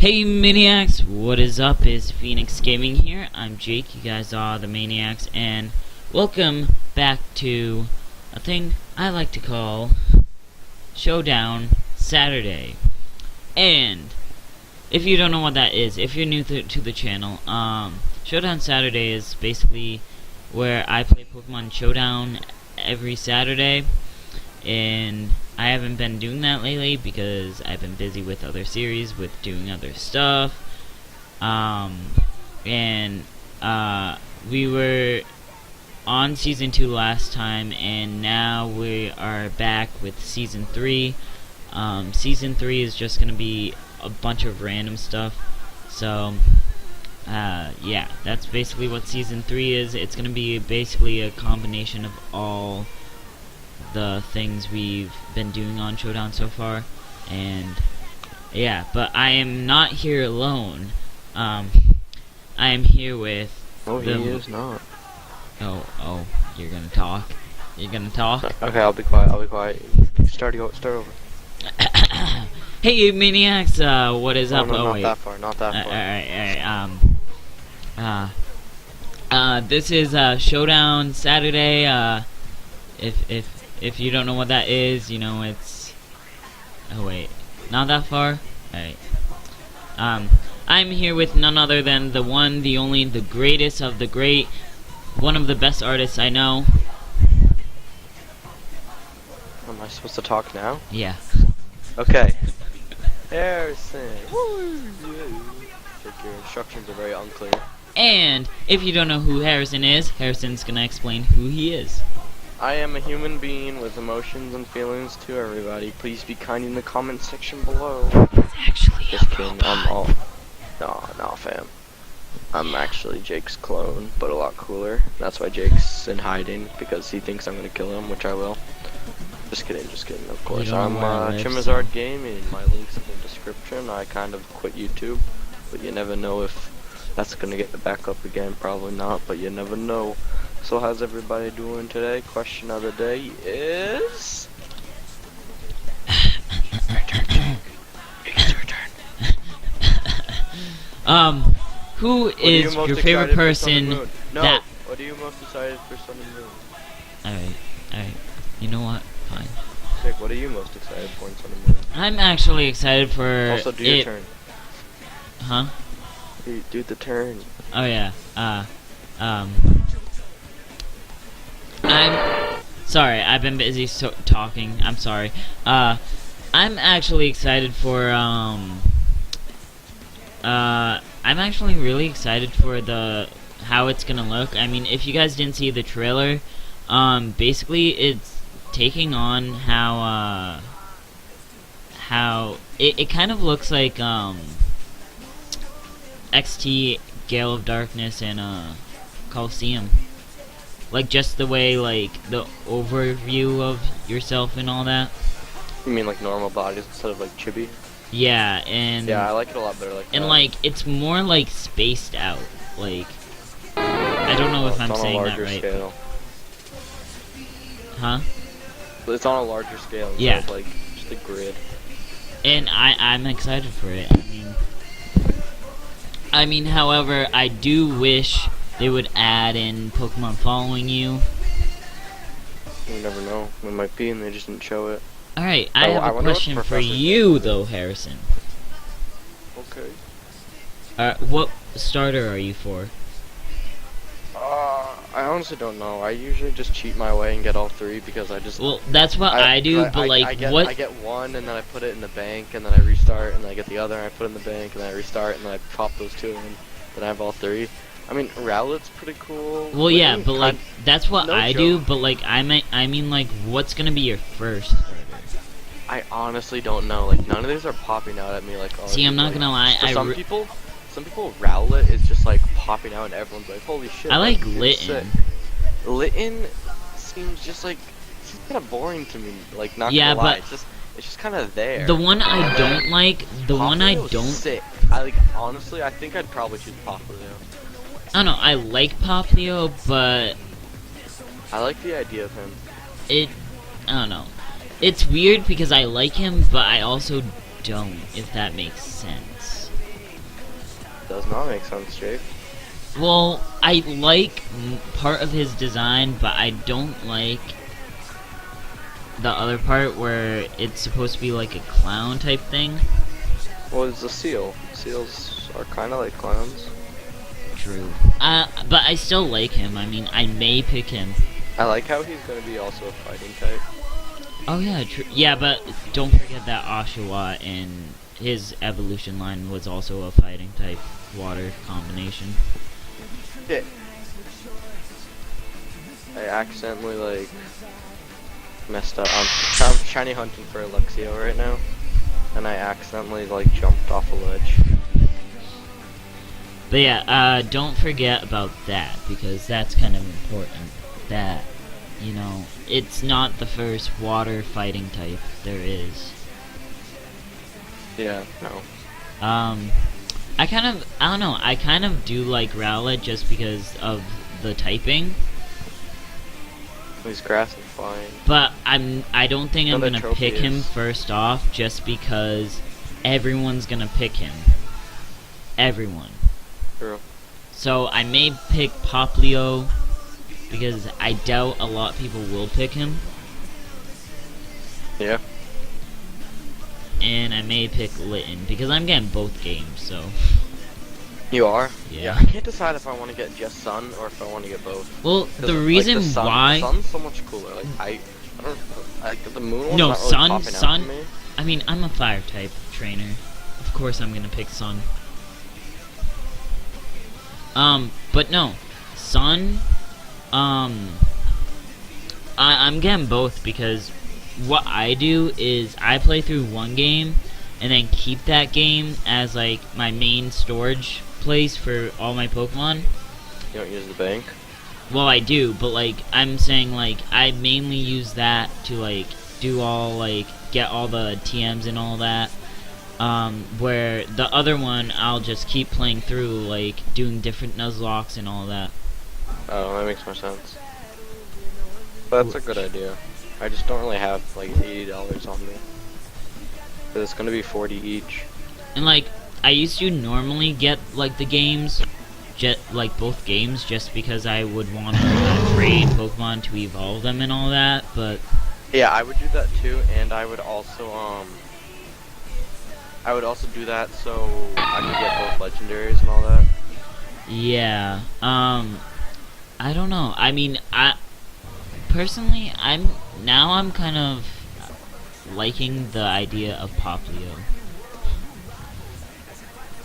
Hey Maniacs, what is up? Is Phoenix Gaming here. I'm Jake, you guys are the Maniacs, and welcome back to a thing I like to call Showdown Saturday. And if you don't know what that is, if you're new to the channel, Showdown Saturday is basically where I play Pokemon Showdown every Saturday, and I haven't been doing that lately because I've been busy with other series, with doing other stuff. We were on Season 2 last time, and now we are back with Season 3. Season 3 is just going to be a bunch of random stuff. So, yeah, that's basically what Season 3 is. It's going to be basically a combination of all the things we've been doing on Showdown so far, and yeah, but I am not here alone. I am here with he is not. Oh, you're gonna talk? You're gonna talk? Okay, I'll be quiet. Start over. Hey Maniacs, what is up? No, wait. Not that far. This is Showdown Saturday. If you don't know what that is, you know it's... Oh wait, not that far? Alright. I'm here with none other than the one, the only, the greatest of the great, one of the best artists I know. Am I supposed to talk now? Yeah. Okay. Harrison. Your instructions are very unclear. And if you don't know who Harrison is, Harrison's gonna explain who he is. I am a human being with emotions and feelings to everybody. Please be kind in the comment section below. It's actually just kidding. Nah, fam. I'm actually Jake's clone, but a lot cooler. That's why Jake's in hiding, because he thinks I'm gonna kill him, which I will. Just kidding, of course. I'm ChimazardGaming. My link's in the description. I kind of quit YouTube, but you never know if that's gonna get back up again. Probably not, but you never know. So how's everybody doing today? Question of the day is... It's your turn. Who is your favorite person that... What are you most excited for Sun and Moon? Alright. You know what? Fine. Jake, what are you most excited for in Sun and Moon? I'm actually excited for... Also, do your turn. Huh? Do the turn. Oh yeah. I'm sorry, I've been busy talking. I'm sorry. I'm actually excited for I'm actually really excited for how it's gonna look. I mean, if you guys didn't see the trailer, basically it's taking on how it kind of looks like XT Gale of Darkness and Coliseum. Like, just the way, like, the overview of yourself and all that. You mean like normal bodies instead of like chibi? Yeah, and... Yeah, I like it a lot better like that. And, like, it's more, like, spaced out. Like, I don't know if I'm saying that right. Scale. Huh? It's on a larger scale. Yeah. Of, like, just a grid. And I'm excited for it. I mean, however, I do wish they would add in Pokemon following you. You never know. It might be, and they just didn't show it. Alright, I have a question for you, though, Harrison. Okay. What starter are you for? I honestly don't know. I usually just cheat my way and get all three because I just... Well, that's what I do, but like, I get one, and then I put it in the bank, and then I restart, and then I get the other, and I put it in the bank, and then I restart, and then I pop those two, and then I have all three. I mean, Rowlet's pretty cool. Well, yeah, but like, that's what I do, but like, I mean, like, what's gonna be your first starter? I honestly don't know. Like, none of these are popping out at me like, oh... See, I'm not gonna lie, some people, Rowlet is just like popping out and everyone's like, holy shit. I like Litten. Litten seems just like, it's just kind of boring to me, like, not gonna lie. It's just kind of there. The one I don't like, sick. Honestly, I think I'd probably choose Popplio. I don't know, I like Popplio, but... I like the idea of him. I don't know. It's weird because I like him, but I also don't, if that makes sense. does not make sense, Jake. Well, I like part of his design, but I don't like the other part where it's supposed to be like a clown type thing. Well, it's a seal. Seals are kind of like clowns. True. But I still like him. I mean, I may pick him. I like how he's gonna be also a fighting type. Oh yeah, true. Yeah, but don't forget that Oshawa in his evolution line was also a fighting type water combination. Shit. I accidentally like messed up. I'm shiny hunting for Alexio right now, and I accidentally like jumped off a ledge. But yeah, don't forget about that, because that's kind of important. That, you know, it's not the first water fighting type there is. Yeah, no. I don't know, I kind of do like Rowlet just because of the typing. He's grass and flying. But I don't think I'm gonna pick him is. first off, just because everyone's gonna pick him. Everyone. True. So I may pick Poplio, because I doubt a lot of people will pick him. Yeah. And I may pick Litten, because I'm getting both games, so... You are? Yeah. I can't decide if I want to get just Sun or if I want to get both. Well, the reason like, the sun, why... The Sun's so much cooler. Like, I don't... Like, the Moon one's No, not really Sun, popping Sun... out to me. I mean, I'm a fire type trainer. Of course I'm gonna pick Sun. But no. Sun... I'm getting both, because what I do is I play through one game and then keep that game as like my main storage place for all my Pokemon. You don't use the bank? Well, I do, but like I'm saying, like I mainly use that to like do all like get all the TMs and all that. Where the other one I'll just keep playing through, like doing different Nuzlocks and all that. Oh, that makes more sense. But that's a good idea. I just don't really have like $80 on me. But it's gonna be 40 each. And like I used to normally get like the games, like both games, just because I would want to trade Pokemon to evolve them and all that. But yeah, I would do that too, and I would also do that so I could get both legendaries and all that. yeah, I don't know. I mean, personally, I'm kind of liking the idea of Poplio.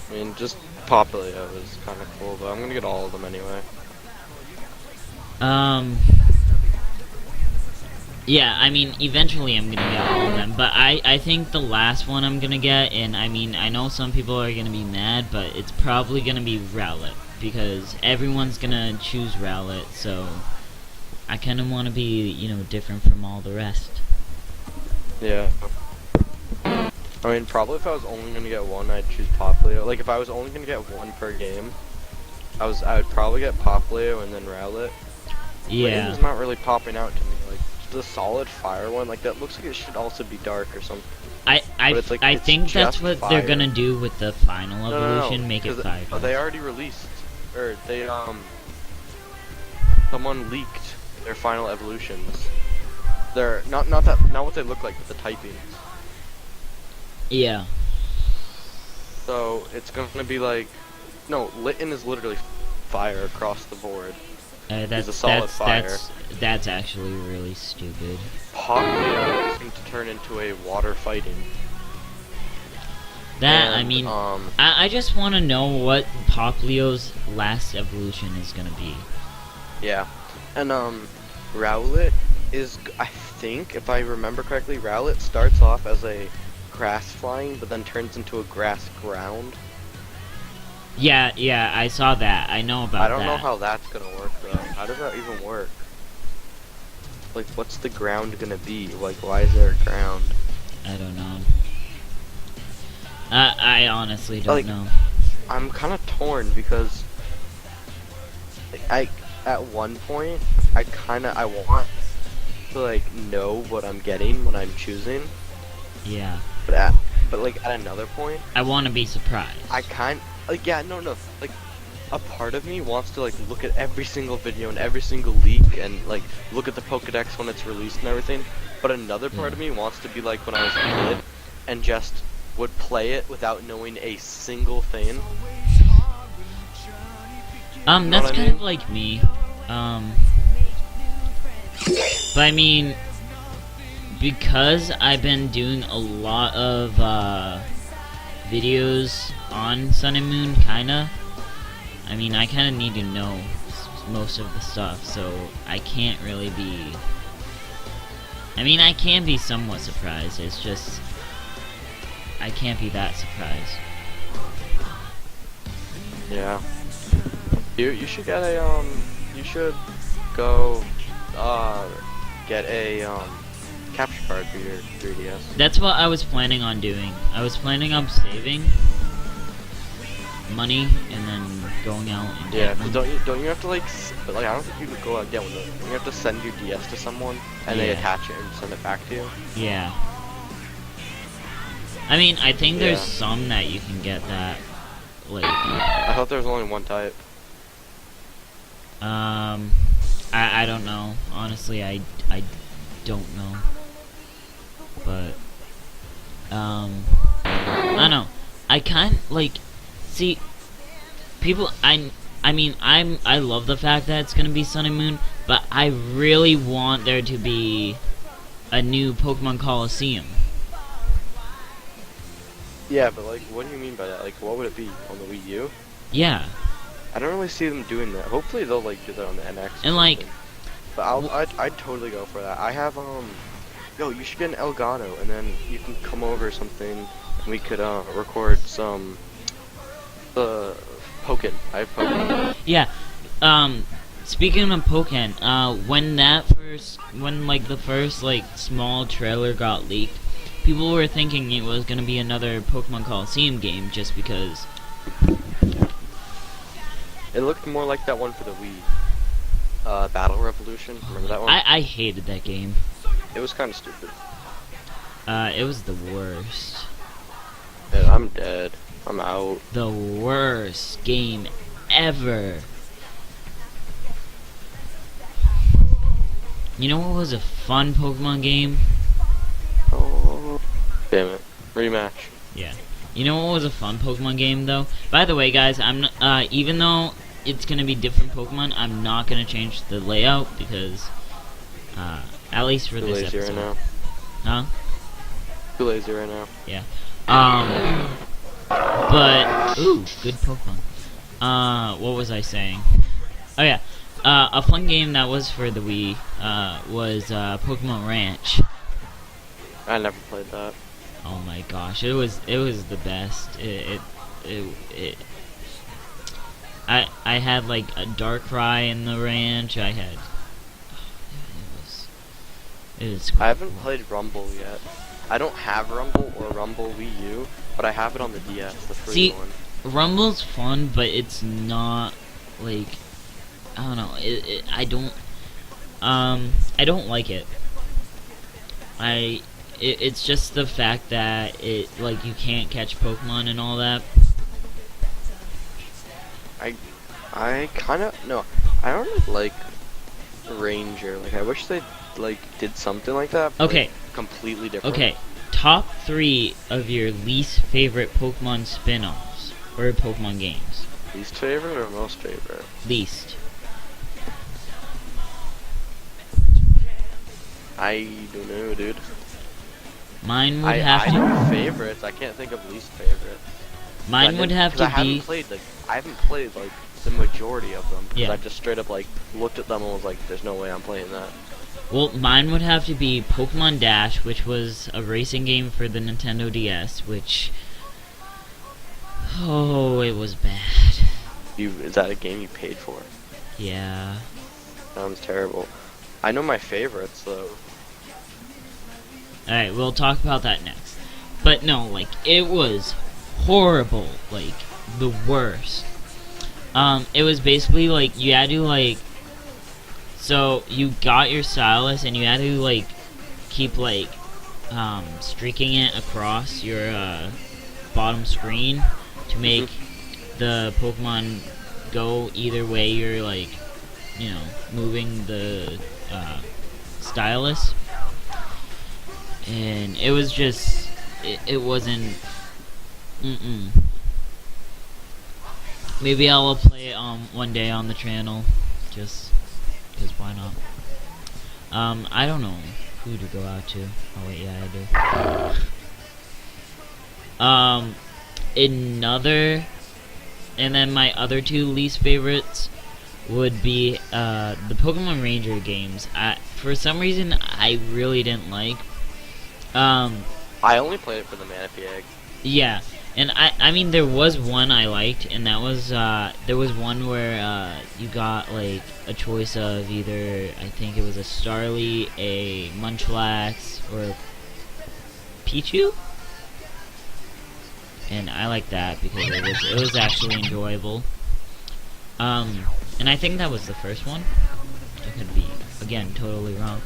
I mean, just Poplio is kind of cool, but I'm gonna get all of them anyway. Yeah, I mean, eventually I'm gonna get all of them, but I think the last one I'm gonna get, and I mean, I know some people are gonna be mad, but it's probably gonna be Rowlet, because everyone's gonna choose Rowlet, so I kind of want to be, you know, different from all the rest. Yeah. I mean, probably if I was only gonna get one, I'd choose Poplio. Like, if I was only gonna get one per game, I would probably get Poplio and then Rowlet. Yeah. It's not really popping out to me. Like, the solid fire one, like, that looks like it should also be dark or something. I think that's what fire. they're gonna do with the final evolution, No, make it fire. They already released, or they, someone leaked their final evolutions. They're, not what they look like, but the typings. Yeah. So, it's gonna be like, no, Litten is literally fire across the board. He's a solid fire. That's actually really stupid. Poplio is going to turn into a water fighting. That, and, I mean, I just want to know what Poplio's last evolution is gonna be. Yeah. And, Rowlet is, I think, if I remember correctly, Rowlet starts off as a grass flying, but then turns into a grass ground. Yeah, I saw that. I know about that. I don't know how that's gonna work, though. How does that even work? Like, what's the ground gonna be? Like, why is there a ground? I don't know. I honestly don't know. I'm kind of torn because at one point I want to like know what I'm getting when I'm choosing. Yeah. But like at another point, I want to be surprised. I kind like, yeah, no, like, a part of me wants to, like, look at every single video and every single leak and, like, look at the Pokédex when it's released and everything, but another part of me wants to be like when I was a kid and just would play it without knowing a single thing. That's kind of like me. But I mean, because I've been doing a lot of videos on Sun and Moon, kinda. I mean, I kinda need to know most of the stuff, so I can't really be. I mean, I can be somewhat surprised. It's just I can't be that surprised. Yeah. You should get a you should go get a capture card for your 3DS. That's what I was planning on doing. I was planning on saving money and then going out and Yeah, get cause one. don't you have to like I don't think you could go out and get one. Don't you have to send your DS to someone and they Yeah. attach it and send it back to you? Yeah. I mean, I think there's Yeah. some that you can get that, like, I thought there was only one type. I don't know. Honestly, I don't know. But, I don't know. I kind like, see, people, I mean, I love the fact that it's gonna be Sun and Moon, but I really want there to be a new Pokemon Coliseum. Yeah, but like, what do you mean by that? Like, what would it be on the Wii U? Yeah. I don't really see them doing that. Hopefully they'll like do that on the NX. or And like, something. But I'd totally go for that. I have yo, you should get an Elgato, and then you can come over or something, and we could record some Pokken. I have Pokken. yeah. Speaking of Pokken, when like the first like small trailer got leaked, people were thinking it was gonna be another Pokemon Coliseum game just because. It looked more like that one for the Wii. Battle Revolution. Remember that one? I hated that game. It was kind of stupid. It was the worst. Yeah, I'm dead. I'm out. The worst game ever. You know what was a fun Pokemon game? Oh, damn it. Rematch. Yeah. You know what was a fun Pokemon game though? By the way, guys, I'm not, even though it's gonna be different Pokemon, I'm not gonna change the layout because, at least for Too this lazy episode. right now. Huh? Too lazy right now. Yeah. But ooh, good Pokemon. What was I saying? Oh yeah. A fun game that was for the Wii, was Pokemon Ranch. I never played that. Oh my gosh, it was the best. I had like a Darkrai in the ranch. I had it was I haven't played Rumble yet. I don't have Rumble or Rumble Wii U, but I have it on the DS, the free See, one. Rumble's fun, but it's not like I don't know. I don't like it. It's just the fact that it like you can't catch Pokemon and all that. I kind of no. I don't really like Ranger. Like I wish they like did something like that. But, Okay. like, completely different. Okay, top 3 of your least favorite Pokemon spin-offs or Pokemon games. Least favorite or most favorite? Least. I don't know, dude. Mine would I have know to. favorites. I can't think of least favorites. Mine would have to I be. haven't played like the majority of them because Yeah. I just straight up like looked at them and was like, "There's no way I'm playing that." Well, mine would have to be Pokemon Dash, which was a racing game for the Nintendo DS, which. Oh, it was bad. Is that a game you paid for? Yeah. Sounds terrible. I know my favorites though. Alright, we'll talk about that next. But no, like, it was horrible. Like, the worst. It was basically like, you had to, like. So, you got your stylus and you had to, like, keep, like, streaking it across your, bottom screen to make the Pokemon go either way you're like, you know, moving the stylus, and it was just it wasn't. Maybe I'll play it one day on the channel, just because why not? I don't know who to go out to. Oh wait, yeah I do. Another, and then my other two least favorites would be the Pokemon Ranger games. For some reason I really didn't like. I only played it for the Manaphy egg. Yeah, and I mean there was one I liked, and that was there was one where you got like a choice of either, I think it was a Starly, a Munchlax, or a Pichu. And I like that because it was actually enjoyable. And I think that was the first one. I could be, again, totally wrong.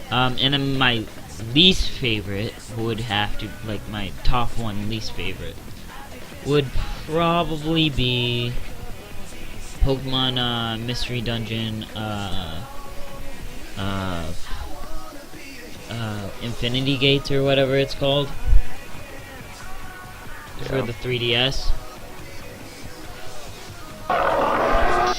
And then my least favorite would have to, like, my top one least favorite would probably be Pokemon Mystery Dungeon Infinity Gates or whatever it's called. For the 3DS. I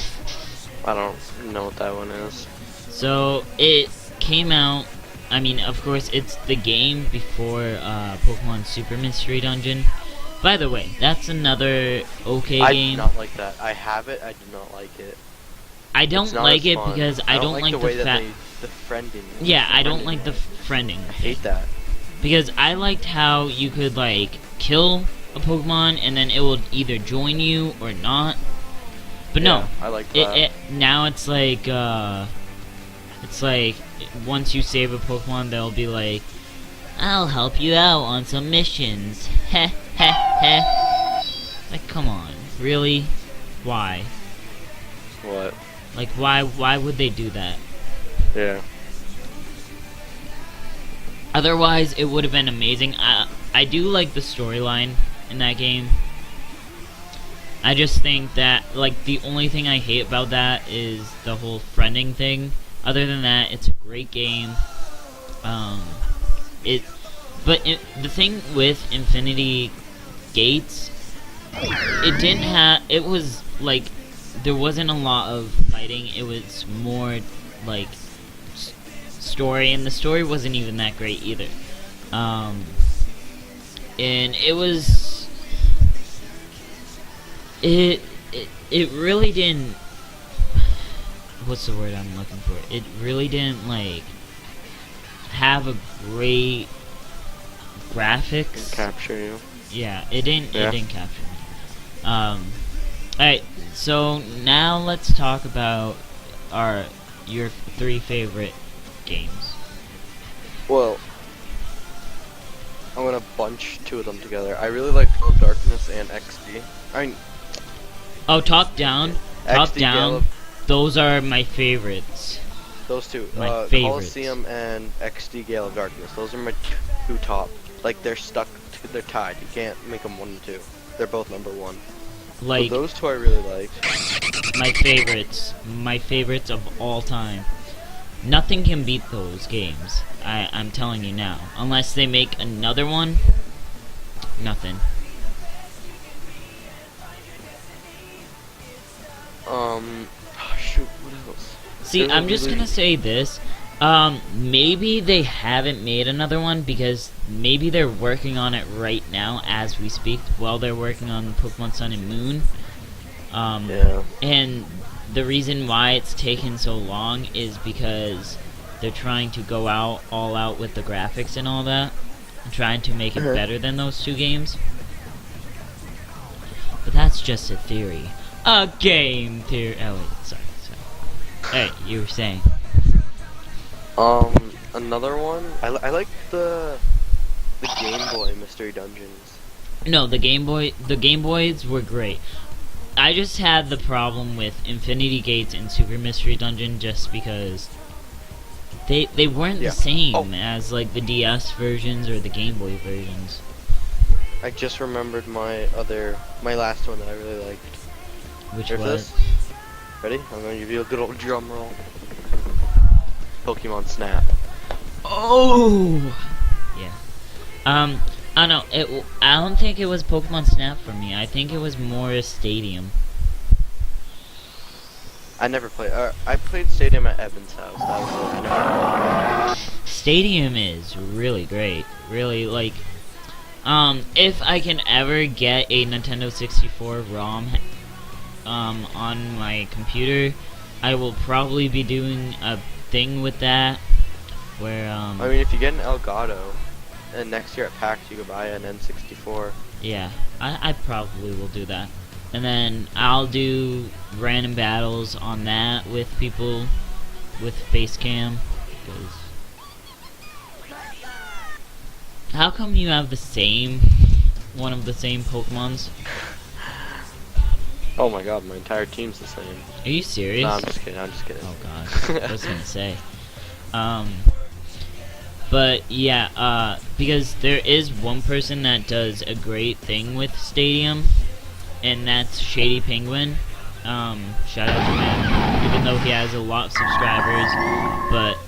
don't know what that one is. So it came out. I mean, of course, it's the game before Pokemon Super Mystery Dungeon. By the way, that's another okay game. I do not like that. I have it. I do not like it. I don't like it because I don't like the way the that the friending. Yeah, I don't like the friending. I hate that. Because I liked how you could like kill a Pokemon and then it will either join you or not. But yeah, no, I like that. Now it's like once you save a Pokemon, they'll be like, "I'll help you out on some missions." Heh heh heh. Like, come on, really? Why? What? Like, why would they do that? Yeah. Otherwise, it would have been amazing. I do like the storyline in that game. I just think that, like, the only thing I hate about that is the whole friending thing. Other than that, it's a great game. The thing with Infinity Gates, it was, like, there wasn't a lot of fighting. It was more, like, story, and the story wasn't even that great either. And it was... It really didn't... What's the word I'm looking for? It really didn't, like, have a great graphics. Capture you. Yeah, it didn't capture me. Alright, so now let's talk about your three favorite games. Well, I'm gonna bunch two of them together. I really like Gale of Darkness and XD. Oh, top down, those are my favorites. Those two, my favorites. Coliseum and XD Gale of Darkness. Those are my two top. Like, they're tied. You can't make them 1 and 2. They're both number 1. Like, so those two I really liked. My favorites of all time. Nothing can beat those games. I'm telling you now. Unless they make another one, nothing. Shoot, what else? See, I'm just gonna say this. Maybe they haven't made another one because maybe they're working on it right now as we speak while they're working on Pokemon Sun and Moon. Yeah. And the reason why it's taken so long is because they're trying to go all out with the graphics and all that, and trying to make it better than those two games. But that's just a theory. A game theory. Oh wait, sorry. Hey, you were saying. Another one. I like the Game Boy Mystery Dungeons. No, the Game Boys were great. I just had the problem with Infinity Gates and Super Mystery Dungeon just because they weren't the same as like the DS versions or the Game Boy versions. I just remembered my last one that I really liked. Which Here for was? this? Ready? I'm gonna give you a good old drum roll. Pokemon Snap. Oh! Yeah. I don't know. I don't think it was Pokemon Snap for me. I think it was more Stadium. I never played. I played Stadium at Evan's house. That was it. I never played. Stadium is really great. Really, like, if I can ever get a Nintendo 64 ROM, on my computer, I will probably be doing a thing with that, where, I mean, if you get an Elgato, and next year at PAX you could buy an N64. yeah, I probably will do that. And then I'll do random battles on that with people with face cam. 'Cause how come you have one of the same Pokemons? Oh my god, my entire team's the same. Are you serious? No, I'm just kidding. Oh god, I was gonna say. But yeah, because there is one person that does a great thing with Stadium, and that's Shady Penguin. Shout out to him, even though he has a lot of subscribers, but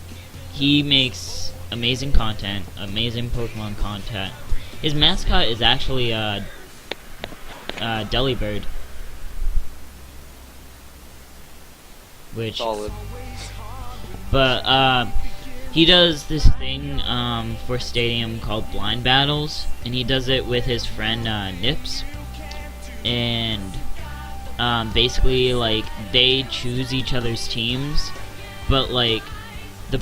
he makes amazing content, amazing Pokemon content. His mascot is actually Delibird, which, Solid. but he does this thing for Stadium called Blind Battles, and he does it with his friend Nips, and basically, like, they choose each other's teams, but like the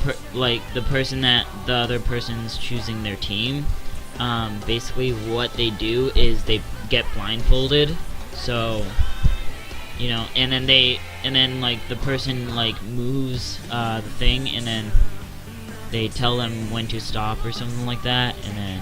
person that the other person's choosing their team, basically what they do is they get blindfolded, so you know, and then like the person like moves the thing, and then they tell them when to stop or something like that, and then